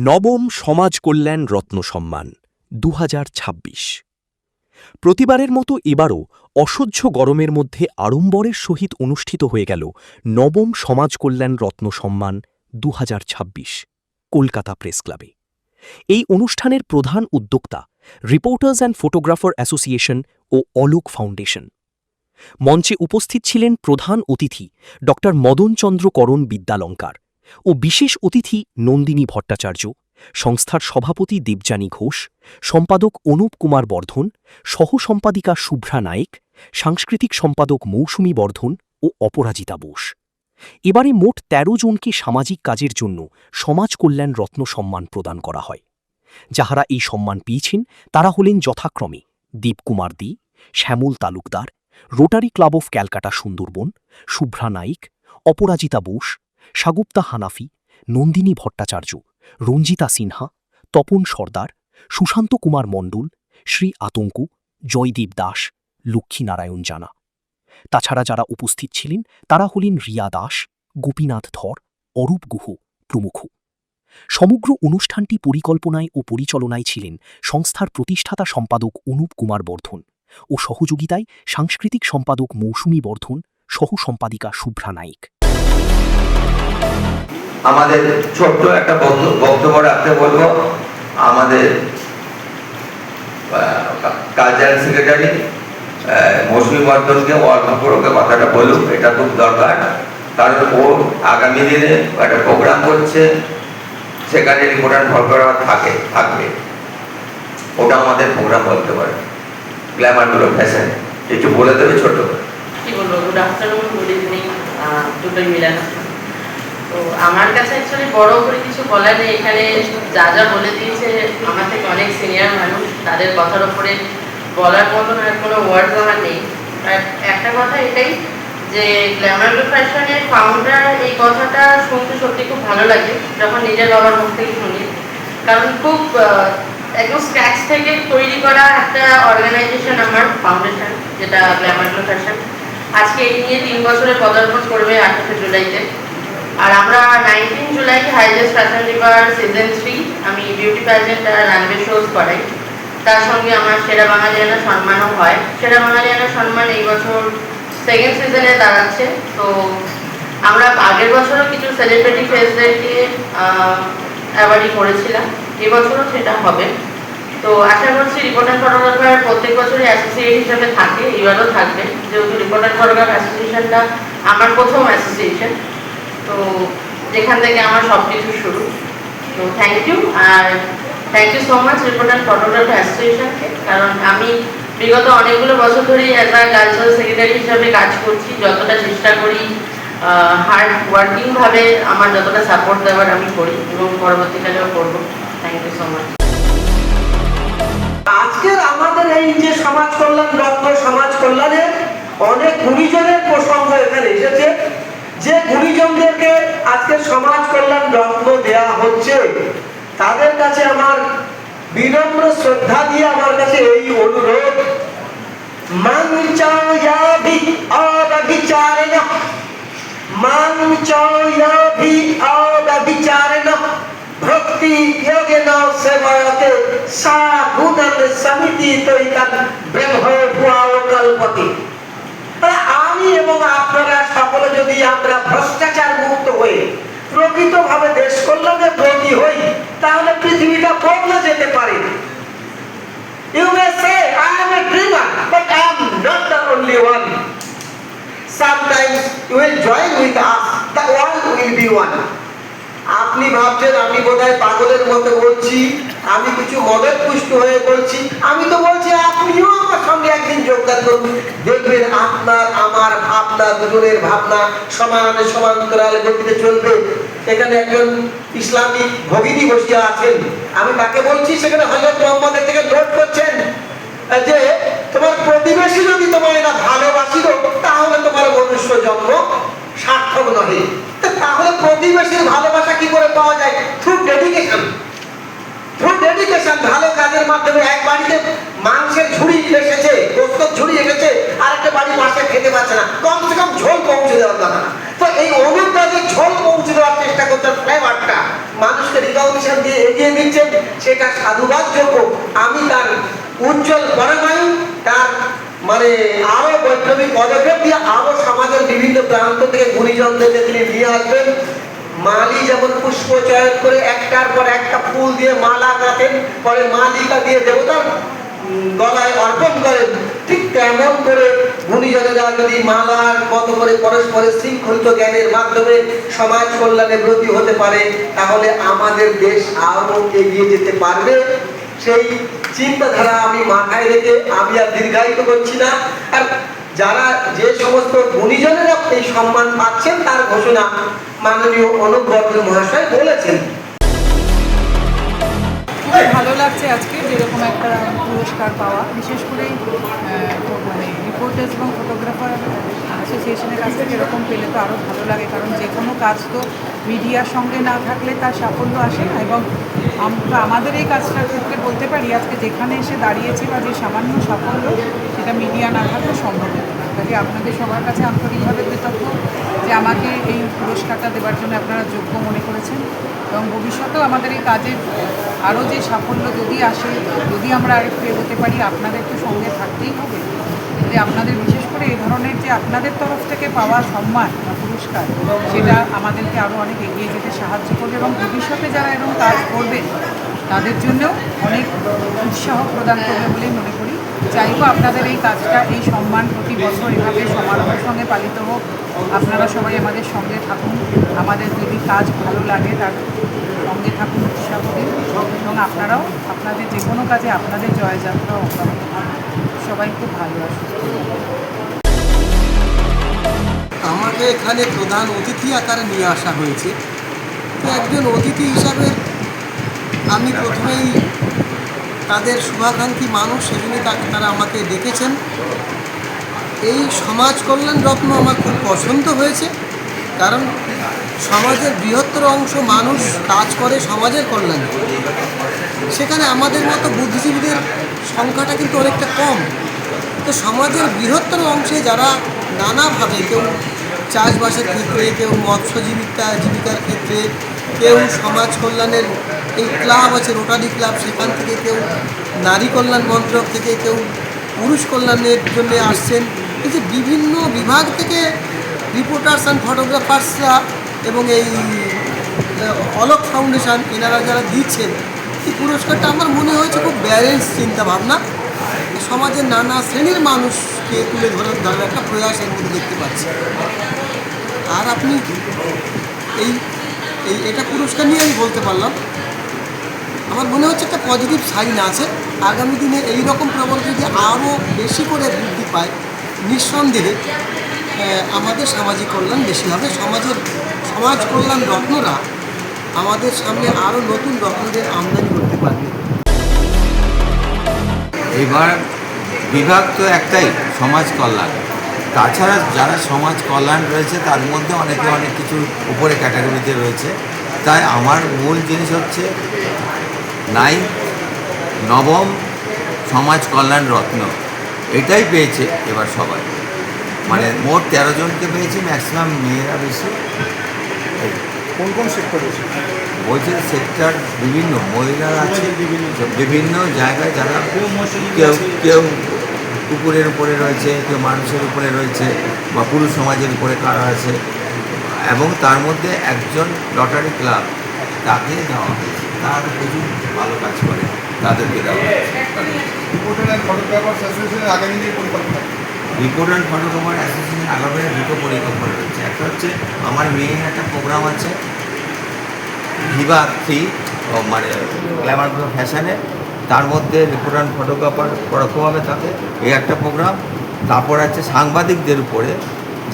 নবম সমাজ কল্যাণ রত্ন সম্মান ২০২৬। প্রতিবারের মতো এবারও অসহ্য গরমের মধ্যে আড়ম্বরের সহিত অনুষ্ঠিত হয়ে গেল নবম সমাজ কল্যাণ রত্ন সম্মান ২০২৬ কলকাতা প্রেস ক্লাবে। এই অনুষ্ঠানের প্রধান উদ্যোক্তা রিপোর্টার্স অ্যান্ড ফটোগ্রাফার অ্যাসোসিয়েশন ও অলোক ফাউন্ডেশন। মঞ্চে উপস্থিত ছিলেন প্রধান অতিথি ড মদনচন্দ্র করণ বিদ্যালঙ্কার ও বিশেষ অতিথি নন্দিনী ভট্টাচার্য, সংস্থার সভাপতি দেবযানী ঘোষ, সম্পাদক অনুপ কুমার বর্ধন, সহ সম্পাদিকা শুভ্রা নায়েক, সাংস্কৃতিক সম্পাদক মৌসুমী বর্ধন ও অপরাজিতা বোস। এবারে মোট ১৩ জনকে সামাজিক কাজের জন্য সমাজ কল্যাণ রত্ন সম্মান প্রদান করা হয়। যাহারা এই সম্মান পেয়েছেন তারা হলেন যথাক্রমে Debkumar De, Shyamal Talukdar, rotary club of Calcutta Sundarban, Shubhra Nayek, Aparajita Bose, Sagupta Hanafi, Nandini Bhattacharya, Ranjita Sinha, Tapan Sardar, Sushanta Kumar Mondal, Shri আতঙ্ক, জয়দীপ দাস, লক্ষ্মীনারায়ণ জানা। তাছাড়া যারা উপস্থিত ছিলেন তারা হলেন রিয়া দাস, গোপীনাথ ধর, অরূপ গুহ প্রমুখ। সমগ্র অনুষ্ঠানটি পরিকল্পনায় ও পরিচালনায় ছিলেন সংস্থার প্রতিষ্ঠাতা সম্পাদক অনুপ কুমার বর্ধন ও সহযোগিতায় সাংস্কৃতিক সম্পাদক মৌসুমী বর্ধন, সহ সম্পাদিকা শুভ্রা নায়েক। আমাদের ছোট্ট একটা বক্তব্য রাখতে বলবো আমাদের কালচারাল সেক্রেটারি মৌসুমী বর্ধনকে, অল্প করে কথাটা বলুক, এটা খুব দরকার। কারণ ও আগামী দিনে একটা প্রোগ্রাম করছে, সেখানে রিপোর্টার ফটোগ্রাফার থাকবে, ওটা আমাদের প্রোগ্রাম বলতে পারে। গ্ল্যামারগুলো ফ্যাশন একটু বলে দেবে ছোট কি বলবো। গুড আফটারনুন, গুড ইভিনিং, দুটোই মিলানো। তো আমার কাছে অ্যাকচুয়ালি বড় করে কিছু বলার নেই। এখানে যা যা বলে দিয়েছে আমার থেকে অনেক সিনিয়র মানুষ, তাদের কথার উপরে বলার মতন আর কোনো ওয়ার্ড আমার নেই। আর একটা কথা এটাই যে গ্ল্যামার ফ্যাশনের ফাউন্ডার, এই কথাটা শুনতে সত্যি খুব ভালো লাগে যখন নিজের বাবার মুখ থেকে শুনি। কারণ খুব একদম স্ক্র্যাচ থেকে তৈরি করা একটা অর্গানাইজেশন আমার ফাউন্ডেশন, যেটা গ্ল্যামার ফ্যাশন। আজকে এই নিয়ে 3 বছরে পদার্পণ করবে 28 জুলাইতে। আর আমরা 19 জুলাই হাইজেস্ট ফ্যাশন রিভার সিজন 3 আমি বিউটি প্যাজেন্ট আর রানওয়ে শোজ করাই। তার সঙ্গে আমার সেরা বাঙালিয়ানা সম্মানও হয়। সেরা বাঙালিয়ানা সম্মান এই বছর সেকেন্ড সিজনে দাঁড়াচ্ছে। তো আমরা আগের বছরও কিছু সেলিব্রিটি ফেসদেরকে অ্যাওয়ার্ডই করেছিলাম, এবছরও সেটা হবে। তো আশা করছি রিপোর্টার ফটোগ্রাফার প্রত্যেক বছরই অ্যাসোসিয়েট হিসেবে থাকে, এবারও থাকবে, যেহেতু রিপোর্টার ফটোগ্রাফার অ্যাসোসিয়েশনটা আমার প্রথম অ্যাসোসিয়েশন। তো যেখান থেকে আমার সব কিছু শুরু। তো থ্যাংক ইউ, আর thank you so much reporter photographer অ্যাসোসিয়েশনকে। কারণ আমি বিগত অনেকগুলো বছর ধরেই অ্যাজ আ কালচারাল সেক্রেটারি হিসাবে কাজ করছি। যতটা চেষ্টা করি হার্ড ওয়ার্কিংভাবে আমার যতটা সাপোর্ট দেওয়ার আমি করি এবং পরবর্তীকালেও করবো। Thank you so much. আজকের আমাদের এই যে সমাজ কল্যাণ রত্ন, সমাজ কল্যাণের অনেক গুণীজনের প্রসঙ্গ এখানে এসেছে। যে গুণীজনদেরকে আজকে সমাজ কল্যাণ রত্ন দেয়া হচ্ছে তাদের কাছে আমার বিনম্র শ্রদ্ধা দিয়ে আমার কাছে এই অনুরোধ, মান চায়াভি অব্যভিচারেণ, মান চায়াভি অব্যভিচারেণ ভক্তি যোগেন সেবয়তে সা গুণান সমিতি তৈতান ব্রহ্ম ভুয়াকল্পতি। আমি এবং আপনারা সকলে যদি আমরা ভ্রষ্টাচার মুক্ত হয়ে প্রকৃতভাবে দেশ কল্যাণে ব্রতী হই, তাহলে পৃথিবীটা বদলে যেতে পারে। You may say I am a dreamer, but I am not the only one. Sometimes you will join with us, the world will be one. আপনি ভাবছেন আমি বোধহয় পাগলের মতো বলছি, আমি কিছু মদত পুষ্ট হয়ে বলছি। আমি তো বলছি আপনিও আমার সঙ্গে একদিন যোগদান করুন, দেখবেন আপনার আমার ভাবনা, দুজনের ভাবনা সমানে সমান্তরাল গতিতে চলবে। এখানে একজন ইসলামিক ভগিনী বসে আছেন, আমি তাকে বলছি, সেখানে হযরত মুহাম্মদের থেকে নোট করছেন যে তোমার প্রতিবেশী যদি তোমার এরা ভালোবাসিল তাহলে তোমার মনুষ্য জন্ম সার্থক নহে। তাহলে প্রতিবেশীর ভালোবাসা কি করে পাওয়া যায়? Through dedication. থ্রু ডেডিকেশন, ভালো কাজের মাধ্যমে। এক বাড়িতে মাংসের ঝুড়ি এসেছে, গোস্তের ঝুড়ি এসেছে, আর একটা বাড়ি পাশে খেতে পাচ্ছে না, কমসে কম ঝোল পৌঁছে দেওয়ার কথা। তো এই অনুদানের ঝোল পৌঁছে দেওয়ার চেষ্টা করতে ফ্লেভারটা মানুষকে রিকগনিশন দিয়ে এগিয়ে দিচ্ছেন, সেটা সাধুবাদযোগ্য। আমি তার উজ্জ্বল পরমায়ু, তার মানে আরো বৈপ্লবিক পদক্ষেপ দিয়ে আরো সমাজের বিভিন্ন প্রান্ত থেকে গুণীজনদেরকে তিনি নিয়ে আসবেন। মালি যেমন পুষ্প চয়ন করে একটার পর একটা ফুল দিয়ে মালা গাঁথেন, পরে মালিকা দিয়ে দেবতার গলায় অর্পণ করেন, ঠিক তেমন করে গুণীজনেরা যদি মালার মতো করে পরস্পরের শৃঙ্খলিত জ্ঞানের মাধ্যমে সমাজ কল্যাণে ব্রতী হতে পারে, তাহলে আমাদের দেশ আরো এগিয়ে যেতে পারবে। সেই চিন্তাধারা আমি মাথায় রেখে আমি আর দীর্ঘায়িত করছি না। আর যারা যে সমস্ত গুণীজনেরা এই সম্মান পাচ্ছেন তার ঘোষণা মাননীয় অনুপ বর্মন মহাশয় বলেছেন। খুবই ভালো লাগছে আজকে যেরকম একটা পুরস্কার পাওয়া, বিশেষ করে মানে রিপোর্টার্স এবং ফটোগ্রাফার অ্যাসোসিয়েশনের কাছ থেকে এরকম পেলে তো আরও ভালো লাগে, কারণ যে কোনো কাজ তো মিডিয়ার সঙ্গে না থাকলে তার সাফল্য আসে না। এবং আমরা আমাদের এই কাজটার ক্ষেত্রে বলতে পারি আজকে যেখানে এসে দাঁড়িয়েছি বা যে সামান্য সাফল্য, সেটা মিডিয়া না থাকলে সম্ভব হতো না। কাজে আপনাদের সবার কাছে আন্তরিকভাবে কৃতজ্ঞ যে আমাকে এই পুরস্কারটা দেওয়ার জন্য আপনারা যোগ্য মনে করেছেন, এবং ভবিষ্যতেও আমাদের এই কাজের আরও যে সাফল্য যদি আসে, যদি আমরা আরেকটু এগোতে পারি, আপনাদের তো সঙ্গে থাকতেই হবে। যে আপনাদের বিশেষ করে এই ধরনের যে আপনাদের তরফ থেকে পাওয়া সম্মান বা পুরস্কার, সেটা আমাদেরকে আরও অনেক এগিয়ে যেতে সাহায্য করবে, এবং ভবিষ্যতে যারা এরকম কাজ করবেন তাদের জন্যও অনেক উৎসাহ প্রদান করবে বলেই মনে করি। চাইবো আপনাদের এই কাজটা, এই সম্মান প্রতি বছর এভাবে সমারোহের সঙ্গে পালিত হোক। আপনারা সবাই আমাদের সঙ্গে থাকুন, আমাদের যদি কাজ ভালো লাগে তার সঙ্গে থাকুন, উৎসাহ দিন, এবং আপনারাও আপনাদের যে কোনো কাজে আপনাদের জয়যাত্রা অব্যাহত থাকুন। সবাই খুব ভালো আসুন। আমাকে এখানে প্রধান অতিথি আকারে নিয়ে আসা হয়েছে। তো একজন অতিথি হিসাবে আমি প্রথমেই তাদের শুভাকাঙ্ক্ষী মানুষ, সেজন্য তারা আমাকে ডেকেছেন। এই সমাজ কল্যাণ রত্ন আমার খুব পছন্দ হয়েছে, কারণ সমাজের বৃহত্তর অংশ মানুষ কাজ করে সমাজের কল্যাণে। সেখানে আমাদের মতো বুদ্ধিজীবীদের সংখ্যাটা কিন্তু অনেকটা কম। তো সমাজের বৃহত্তর অংশে যারা নানাভাবে, কেউ চাষবাসের ক্ষেত্রে, কেউ জীবিকার ক্ষেত্রে, কেউ সমাজ কল্যাণের এই ক্লাব আছে রোটারি ক্লাব, সেখান থেকে কেউ নারী কল্যাণ মন্ত্রক থেকে, কেউ পুরুষ কল্যাণের জন্য আসছেন। এই যে বিভিন্ন বিভাগ থেকে রিপোর্টার্স অ্যান্ড ফটোগ্রাফার্সরা এবং এই অলোক ফাউন্ডেশন, এনারা যারা দিচ্ছেন এই পুরস্কারটা, আমার মনে হয়েছে খুব ব্যালেন্স চিন্তাভাবনা। সমাজের নানা শ্রেণীর মানুষকে তুলে ধরার একটা প্রয়াস এর মধ্যে দেখতে পাচ্ছি। আর আপনি এটা পুরস্কার নিয়ে আমি বলতে পারলাম, আমার মনে হচ্ছে একটা পজিটিভ সাইন আছে। আগামী দিনে এই রকম প্রবণতা যদি আরও বেশি করে বৃদ্ধি পায়, নিঃসন্দেহে আমাদের সামাজিক কল্যাণ বেশি হবে। সমাজ কল্যাণ রত্নরা আমাদের সামনে আরও নতুন রত্নদের আমদানি করতে পারবে। এবার বিভাগ তো একটাই, সমাজ কল্যাণ। তাছাড়া যারা সমাজ কল্যাণ রয়েছে তার মধ্যে অনেকে অনেক কিছু উপরে ক্যাটাগরিতে রয়েছে। তাই আমার মূল জিনিস হচ্ছে নবম সমাজ কল্যাণ রত্ন, এটাই পেয়েছে এবার সবাই। মানে মোট 13 জনকে পেয়েছে, ম্যাক্সিমাম মেয়েরা বেশি। কোন কোন সেক্টর আছে বলছে সেক্টর বিভিন্ন, মহিলারা আছে বিভিন্ন জায়গায়, যারা কেউ কুকুরের উপরে রয়েছে, কেউ মানুষের উপরে রয়েছে, বা পুরুষ সমাজের উপরে কারা আছে, এবং তার মধ্যে একজন লটারি ক্লাব, তাকে দেওয়া হয়েছে। তার প্রচুর ভালো কাজ করে, তাদেরকে দেওয়া হয়েছে। রিপোর্টার অ্যান্ড ফটোগ্রাফার্স অ্যাসোসিয়েশনের আগামী দিনে পরিকল্পনা, রিপোর্টার ফটোগ্রাফার অ্যাসোসিয়েশন আগামী দুটো পরিকল্পনা রয়েছে। একটা হচ্ছে আমার মেয়ে একটা প্রোগ্রাম আছে ভিভা 3, মানে গ্ল্যামার ফ্যাশনে, তার মধ্যে রিপোর্টার অ্যান্ড ফটোগ্রাফার পরোক্ষ হবে তাকে, এই একটা প্রোগ্রাম। তারপর আছে সাংবাদিকদের উপরে,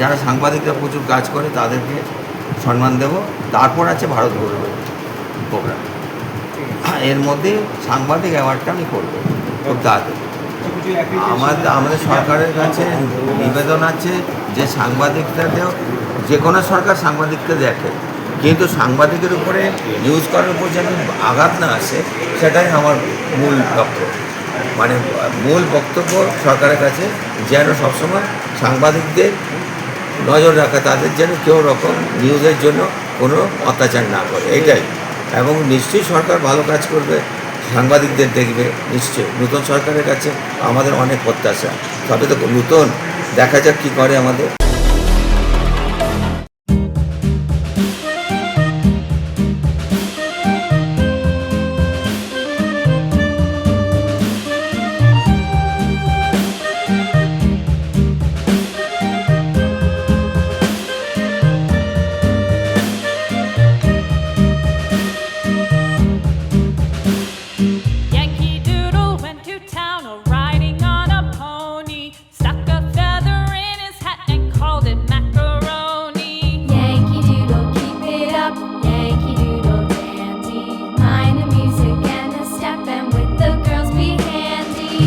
যারা সাংবাদিকরা প্রচুর কাজ করে তাদেরকে সম্মান দেব। তারপর আছে ভারত গৌরবের প্রোগ্রাম। এর মধ্যে সাংবাদিক অ্যাওয়ার্ডটা আমি করবো খুব তাড়াতাড়ি। আমাদের সরকারের কাছে নিবেদন আছে যে সাংবাদিকটাতেও, যে কোনো সরকার সাংবাদিককে দেখে, কিন্তু সাংবাদিকের উপরে নিউজ করার উপর যেন আঘাত না আসে, সেটাই আমার মূল লক্ষ্য। মানে মূল বক্তব্য সরকারের কাছে যেন সবসময় সাংবাদিকদের নজর রাখা, তাদের যেন কেউ রকম নিউজের জন্য কোনো অত্যাচার না করে, এইটাই। এবং নিশ্চয়ই সরকার ভালো কাজ করবে, সাংবাদিকদের দেখবে নিশ্চয়ই। নতুন সরকারের কাছে আমাদের অনেক প্রত্যাশা, তবে তো নতুন, দেখা যাক কী করে আমাদের। Yankee Doodle went to town riding on a pony, stuck a feather in his hat and called it macaroni. Yankee Doodle, keep it up, Yankee Doodle dandy. Mind the music and the step, and with the girls be handy.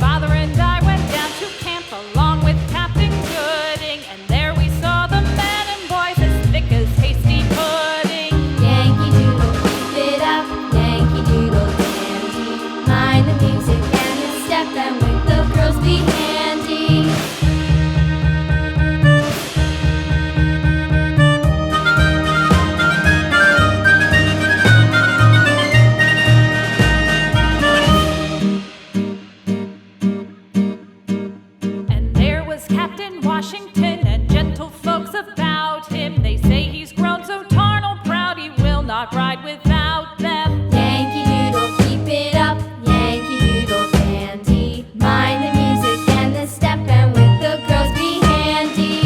Father and I went down to camp along with Captain Gooding, and there we saw the men and boys as thick as hasty pudding. Yankee Doodle, keep it up, Yankee Doodle dandy. Mind the music and the step, and with the girls be handy. And there was Captain Washington and gentle folks about him. They say he's grown so tarnal proud he will not ride without them. Yankee Doodle, keep it up, Yankee Doodle dandy. Mind the music and the step, and with the girls be handy.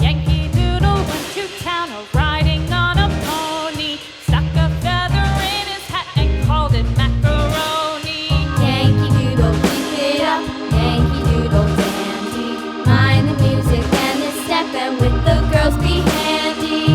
Yankee Doodle went to town riding on a pony, stuck a feather in his hat and called it macaroni. Yankee Doodle, keep it up, Yankee Doodle dandy. Mind the music and the step, and with the girls be handy.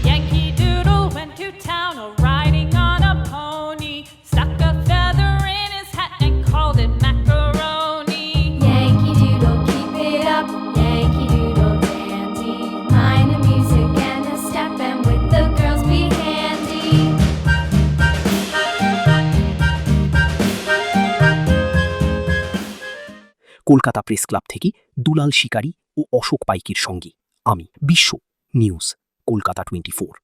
Yankee Doodle went to town riding on a pony, stuck a feather in his hat and called it macaroni. Yankee Doodle, keep it up, Yankee Doodle dandy. Mind the music and the step, and with the girls be handy. Kolkata press club থেকে দুলাল শিকারী ও অশোক পাইকির সঙ্গে আমি বিশ্ব news, Kolkata 24।